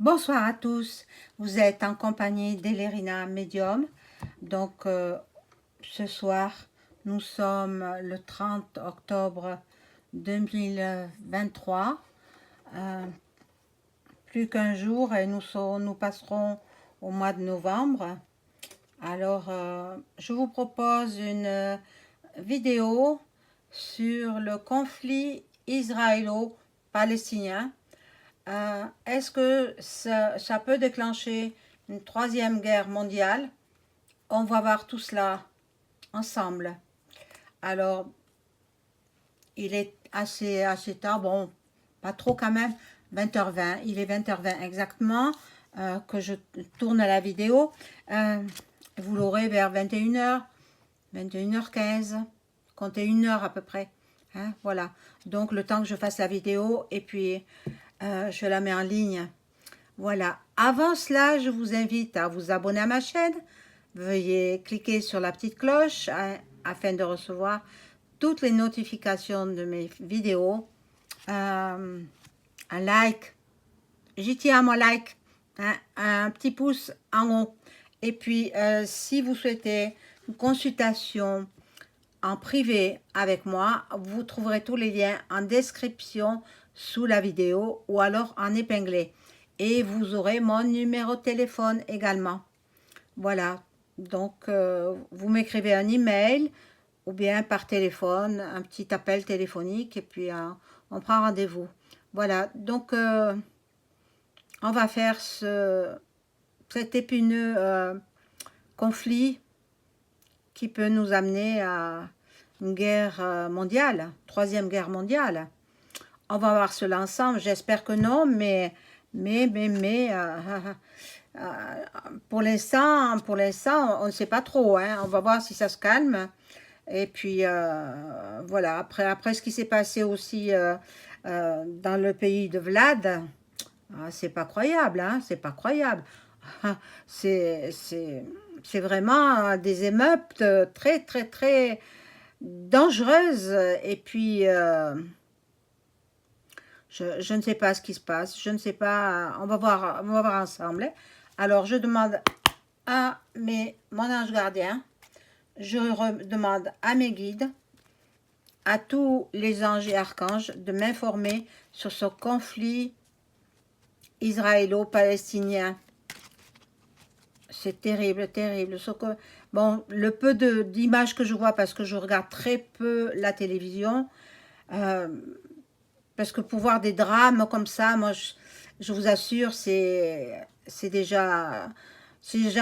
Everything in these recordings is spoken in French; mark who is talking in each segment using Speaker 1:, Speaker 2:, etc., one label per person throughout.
Speaker 1: Bonsoir à tous, vous êtes en compagnie d'Elerina Medium. Donc ce soir, nous sommes le 30 octobre 2023. Euh, Plus qu'un jour et nous passerons au mois de novembre. Alors, je vous propose une vidéo sur le conflit israélo-palestinien. Est-ce que ça peut déclencher une troisième guerre mondiale? On va voir tout cela ensemble. Alors, il est assez tard, bon, pas trop quand même, 20h20, il est 20h20 exactement que je tourne la vidéo. Vous l'aurez vers 21h, 21h15, comptez une heure à peu près. Hein, voilà, donc le temps que je fasse la vidéo et puis je la mets en ligne. Voilà. Avant cela, je vous invite à vous abonner à ma chaîne. Veuillez cliquer sur la petite cloche afin de recevoir toutes les notifications de mes vidéos. Un like, j'y tiens à mon like, hein, un petit pouce en haut. Et puis, si vous souhaitez une consultation en privé avec moi, vous trouverez tous les liens en description sous la vidéo ou alors en épinglé. Et vous aurez mon numéro de téléphone également. Voilà, donc vous m'écrivez un email ou bien par téléphone, un petit appel téléphonique et puis on prend rendez-vous. Voilà, donc on va faire cet épineux conflit qui peut nous amener à une guerre mondiale, troisième guerre mondiale. On va voir cela ensemble, j'espère que non, mais pour l'instant, on ne sait pas trop, hein. On va voir si ça se calme. Et puis, voilà, après ce qui s'est passé aussi dans le pays de Vlad, c'est pas croyable, hein, c'est pas croyable. C'est, c'est, c'est vraiment des émeutes très, très, très dangereuses. Et puis, je ne sais pas ce qui se passe, je ne sais pas, on va voir ensemble. Hein. Alors, je demande à mon ange gardien, je demande à mes guides, à tous les anges et archanges de m'informer sur ce conflit israélo-palestinien. C'est terrible, terrible. Bon, le peu d'images que je vois, parce que je regarde très peu la télévision, euh, parce que pour voir des drames comme ça, moi, je vous assure, c'est déjà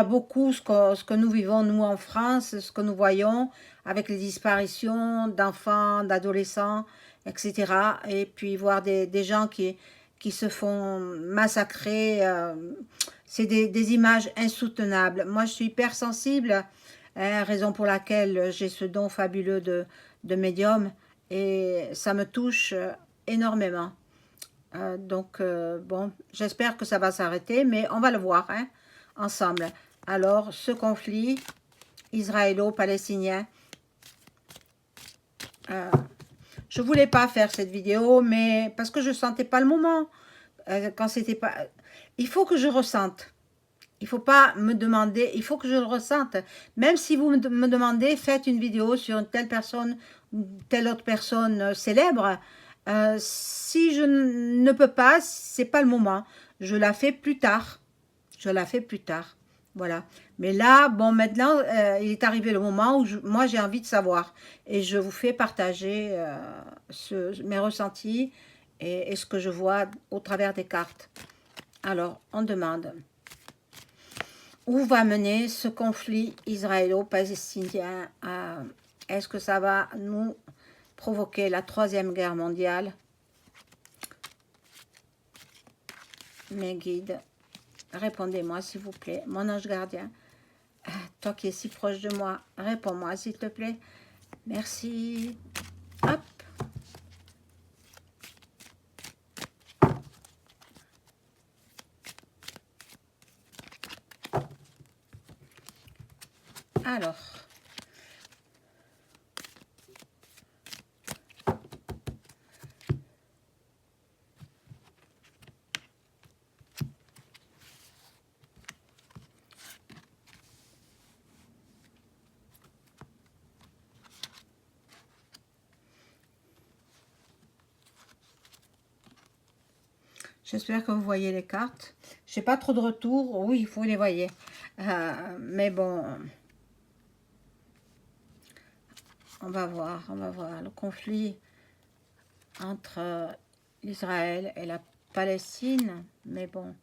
Speaker 1: beaucoup ce que nous vivons, nous, en France, ce que nous voyons avec les disparitions d'enfants, d'adolescents, etc. Et puis voir des gens qui se font massacrer, c'est des images insoutenables. Moi, je suis hyper sensible, hein, raison pour laquelle j'ai ce don fabuleux de médium, et ça me touche énormément. Donc, bon, j'espère que ça va s'arrêter, mais on va le voir, hein, ensemble. Alors, ce conflit israélo-palestinien, je voulais pas faire cette vidéo, mais parce que je sentais pas le moment. Quand c'était pas, il faut que je ressente. Il faut pas me demander, il faut que je le ressente. Même si vous me demandez, faites une vidéo sur une telle personne ou telle autre personne célèbre. Si je ne peux pas, c'est pas le moment. Je la fais plus tard. Je la fais plus tard. Voilà. Mais là, bon, maintenant, il est arrivé le moment où moi j'ai envie de savoir. Et je vous fais partager mes ressentis et ce que je vois au travers des cartes. Alors, on demande. Où va mener ce conflit israélo-palestinien? Est-ce que ça va nous provoquer la troisième guerre mondiale? Mes guides, répondez-moi s'il vous plaît. Mon ange gardien, toi qui es si proche de moi, réponds-moi s'il te plaît. Merci. Hop. Alors. J'espère que vous voyez les cartes. Je n'ai pas trop de retours. Oui, vous les voyez. Mais bon, on va voir, on va voir. Le conflit entre Israël et la Palestine. Mais bon.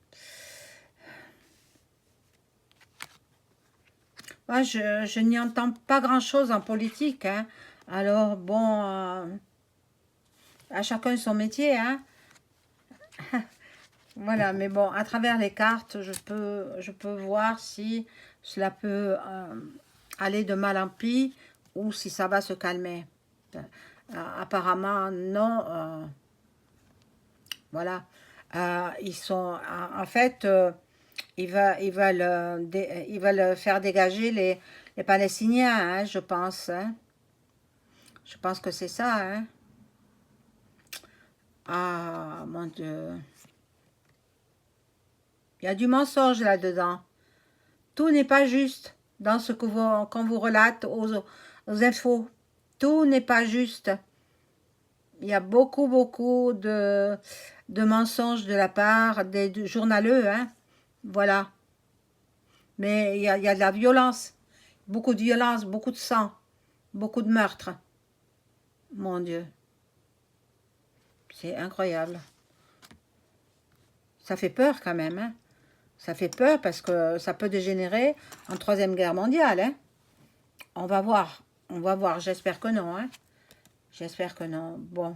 Speaker 1: Moi, je n'y entends pas grand-chose en politique. Hein. Alors, bon, à chacun son métier. Hein. Voilà, mais bon, à travers les cartes, je peux voir si cela peut aller de mal en pis ou si ça va se calmer. Apparemment, non. Voilà. Ils sont, en fait, ils veulent faire dégager les Palestiniens, hein, je pense. Hein. Je pense que c'est ça. Hein. Ah, mon Dieu. Il y a du mensonge là-dedans. Tout n'est pas juste dans ce que qu'on vous relate aux infos. Tout n'est pas juste. Il y a beaucoup, beaucoup de mensonges de la part des journaleux. Hein. Voilà. Mais il y a de la violence. Beaucoup de violence, beaucoup de sang. Beaucoup de meurtres. Mon Dieu. C'est incroyable. Ça fait peur quand même. Hein. Ça fait peur parce que ça peut dégénérer en troisième guerre mondiale. Hein. On va voir. On va voir. J'espère que non. Hein. J'espère que non. Bon.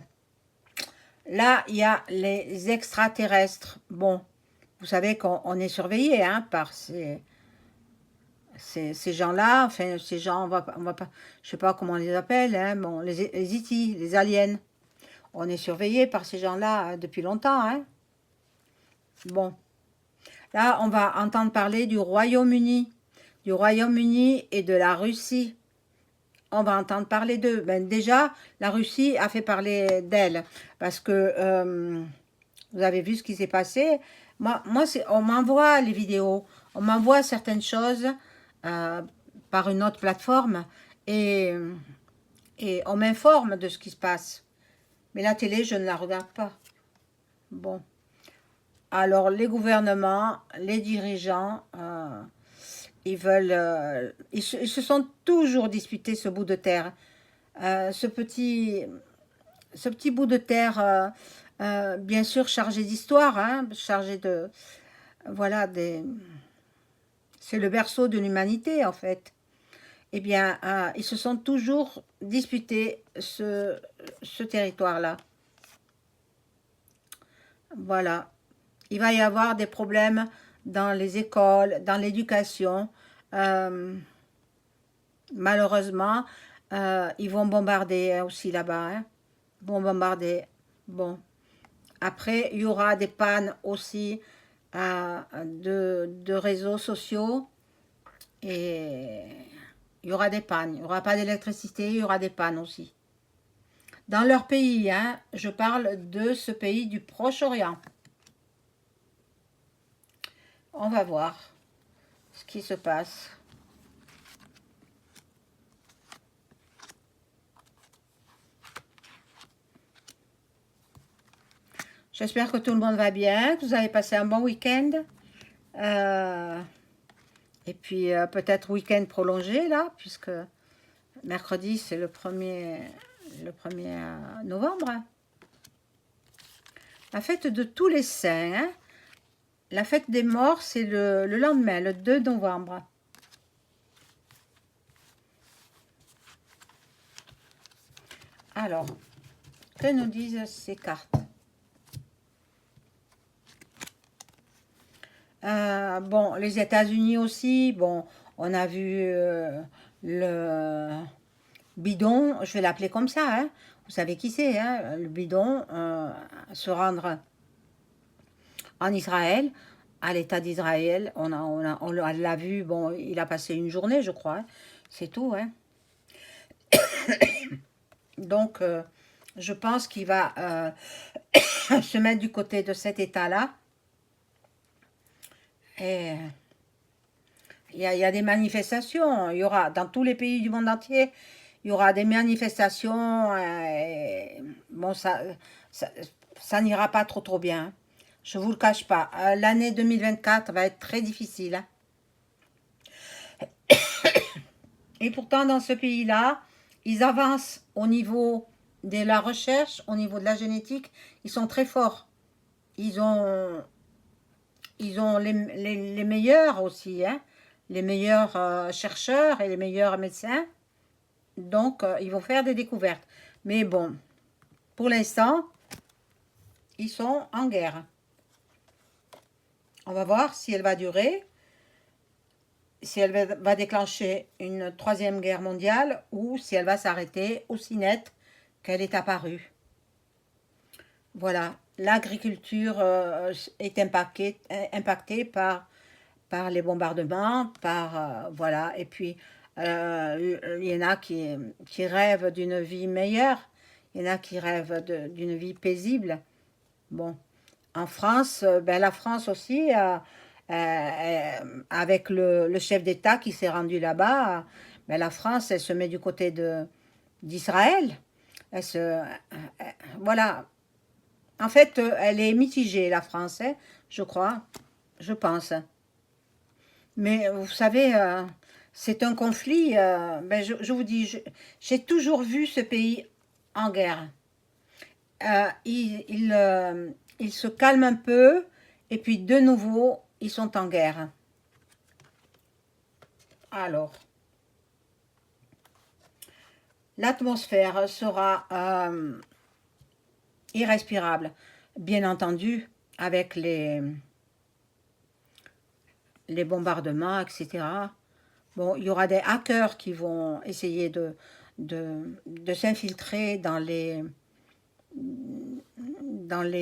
Speaker 1: Là, il y a les extraterrestres. Bon. Vous savez qu'on est surveillé hein, par ces gens-là. Enfin, ces gens, on va pas, je sais pas comment on les appelle. Hein, bon, les E.T., les aliens. On est surveillé par ces gens-là depuis longtemps. Hein. Bon. Là, on va entendre parler du Royaume-Uni et de la Russie. On va entendre parler d'eux. Ben, déjà, la Russie a fait parler d'elle parce que vous avez vu ce qui s'est passé. Moi on m'envoie les vidéos, on m'envoie certaines choses euh, par une autre plateforme et, et on m'informe de ce qui se passe. Mais la télé, je ne la regarde pas. Bon. Alors, les gouvernements, les dirigeants, ils se sont toujours disputés ce bout de terre. Ce petit bout de terre, bien sûr, chargé d'histoire, hein, chargé de... Voilà, c'est le berceau de l'humanité, en fait. Eh bien, ils se sont toujours disputés ce territoire-là. Voilà. Il va y avoir des problèmes dans les écoles, dans l'éducation. Euh, Malheureusement, ils vont bombarder aussi là-bas. Hein. Ils vont bombarder. Bon. Après, il y aura des pannes aussi de réseaux sociaux. Et il y aura des pannes. Il n'y aura pas d'électricité, il y aura des pannes aussi. Dans leur pays, hein, je parle de ce pays du Proche-Orient. On va voir ce qui se passe. J'espère que tout le monde va bien, que vous avez passé un bon week-end. Et puis peut-être week-end prolongé là, puisque mercredi c'est le 1er novembre. La fête de tous les saints. Hein. La fête des morts, c'est le lendemain, le 2 novembre. Alors, que nous disent ces cartes? Bon, les États-Unis aussi, bon, on a vu le bidon, je vais l'appeler comme ça, hein. Vous savez qui c'est, hein, le bidon, se rendre en Israël, à l'État d'Israël, on l'a vu, bon, il a passé une journée, je crois, hein. C'est tout, hein. Donc, je pense qu'il va se mettre du côté de cet État-là. Et il y a des manifestations, il y aura dans tous les pays du monde entier, il y aura des manifestations. Bon, ça n'ira pas trop bien. Je vous le cache pas. L'année 2024 va être très difficile, hein. Et pourtant, dans ce pays-là, ils avancent au niveau de la recherche, au niveau de la génétique. Ils sont très forts. Ils ont, ils ont les meilleurs aussi, hein, les meilleurs chercheurs et les meilleurs médecins. Donc, ils vont faire des découvertes. Mais bon, pour l'instant, ils sont en guerre. On va voir si elle va durer, si elle va déclencher une troisième guerre mondiale ou si elle va s'arrêter aussi net qu'elle est apparue. Voilà, l'agriculture est impactée par les bombardements, voilà, et puis il y en a qui rêvent d'une vie meilleure, il y en a qui rêvent d'une vie paisible. Bon, en France, ben la France aussi, avec le chef d'État qui s'est rendu là-bas, ben la France, elle se met du côté d'Israël. Elle se, voilà. En fait, elle est mitigée, la France, hein, je crois, je pense. Mais vous savez, c'est un conflit. Ben je vous dis, j'ai toujours vu ce pays en guerre. Il se calme un peu, et puis de nouveau, ils sont en guerre. Alors, l'atmosphère sera irrespirable, bien entendu, avec les bombardements, etc. Bon, il y aura des hackers qui vont essayer de s'infiltrer dans les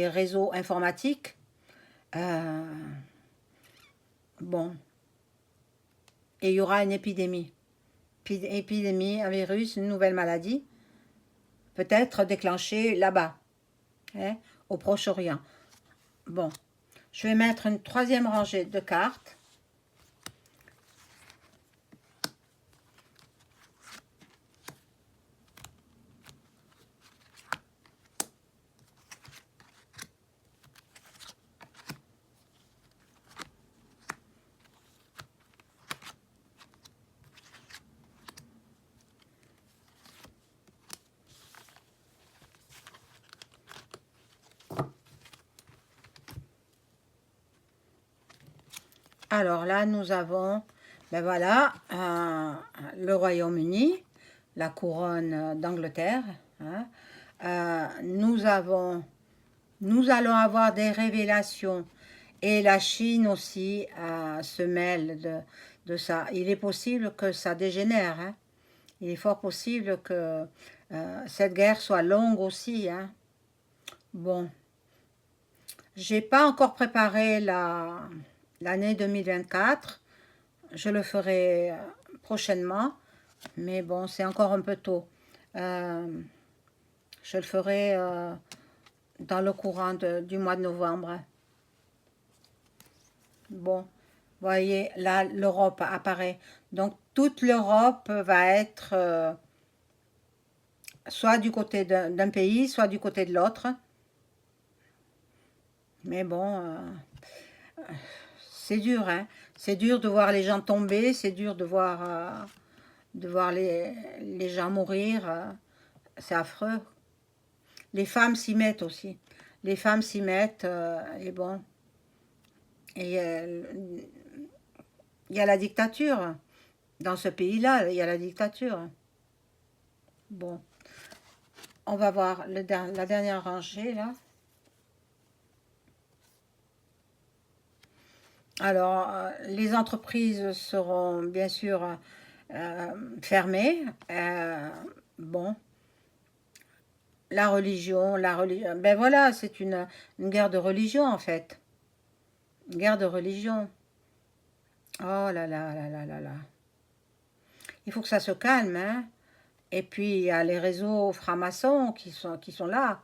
Speaker 1: réseaux informatiques. Euh, bon, et il y aura une épidémie. Épidémie, un virus, une nouvelle maladie, peut-être déclenchée là-bas, hein, au Proche-Orient. Bon, je vais mettre une troisième rangée de cartes. Alors là, nous avons, ben voilà, le Royaume-Uni, la couronne d'Angleterre, hein. Nous allons avoir des révélations et la Chine aussi se mêle de ça. Il est possible que ça dégénère, hein. Il est fort possible que cette guerre soit longue aussi, hein. Bon, j'ai pas encore préparé l'année 2024. Je le ferai prochainement, mais bon, c'est encore un peu tôt. Euh, je le ferai dans le courant du mois de novembre. Bon, voyez, là, l'Europe apparaît. Donc, toute l'Europe va être soit du côté d'un pays, soit du côté de l'autre. Mais bon, c'est dur, hein. C'est dur de voir les gens tomber, c'est dur de voir les gens mourir. C'est affreux. Les femmes s'y mettent aussi. Les femmes s'y mettent, et bon. Et il y a la dictature. Dans ce pays-là, il y a la dictature. Bon, on va voir la dernière rangée, là. Alors, les entreprises seront bien sûr fermées. Bon, la religion, ben voilà, c'est une guerre de religion en fait. Une guerre de religion. Oh là là là là là là. Il faut que ça se calme, hein. Et puis, il y a les réseaux francs-maçons qui sont là.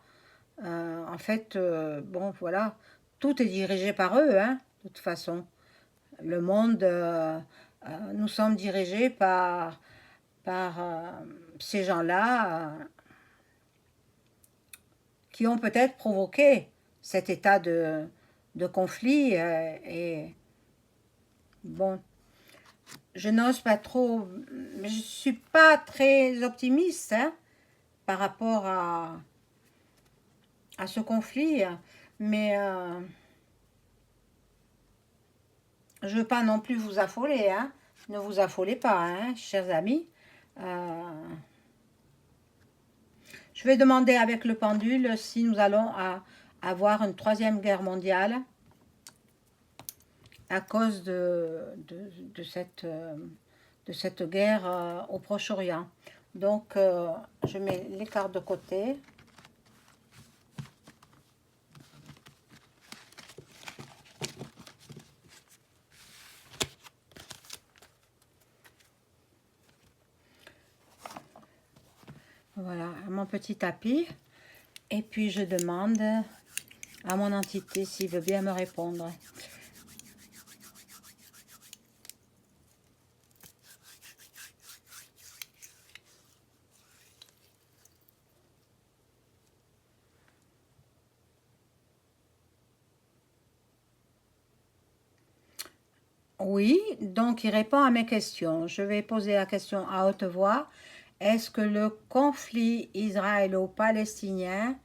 Speaker 1: En fait, bon, voilà, tout est dirigé par eux, hein, de toute façon. Le monde, nous sommes dirigés par ces gens-là qui ont peut-être provoqué cet état de conflit et bon, je n'ose pas trop, je suis pas très optimiste hein, par rapport à ce conflit, mais je veux pas non plus vous affoler, hein. Ne vous affolez pas, hein, chers amis. Je vais demander avec le pendule si nous allons avoir une troisième guerre mondiale à cause de cette guerre au Proche-Orient. Donc, je mets les cartes de côté. Voilà, mon petit tapis. Et puis, je demande à mon entité s'il veut bien me répondre. Oui, donc il répond à mes questions. Je vais poser la question à haute voix. Est-ce que le conflit israélo-palestinien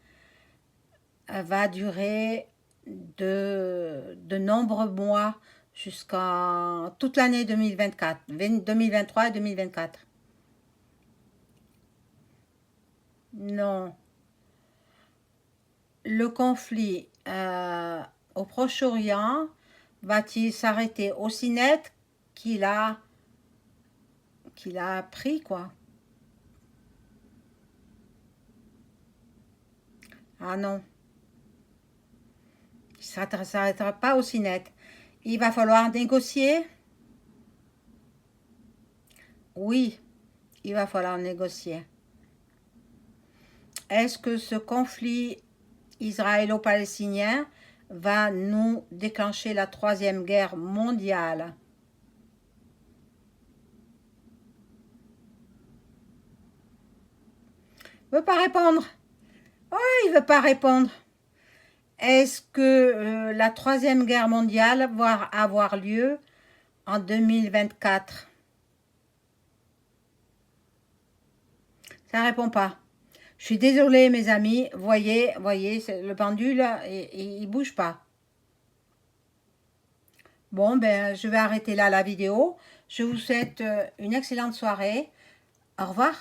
Speaker 1: va durer de nombreux mois jusqu'à toute l'année 2024, 2023 et 2024? Non. Le conflit au Proche-Orient va-t-il s'arrêter aussi net qu'il a pris, quoi? Ah non, ça ne s'arrêtera pas aussi net. Il va falloir négocier. Oui, il va falloir négocier. Est-ce que ce conflit israélo-palestinien va nous déclencher la troisième guerre mondiale? Il ne veut pas répondre. Oh, il ne veut pas répondre. Est-ce que la troisième guerre mondiale va avoir lieu en 2024? Ça ne répond pas. Je suis désolée, mes amis. Voyez, le pendule, il ne bouge pas. Bon, ben, je vais arrêter là la vidéo. Je vous souhaite une excellente soirée. Au revoir.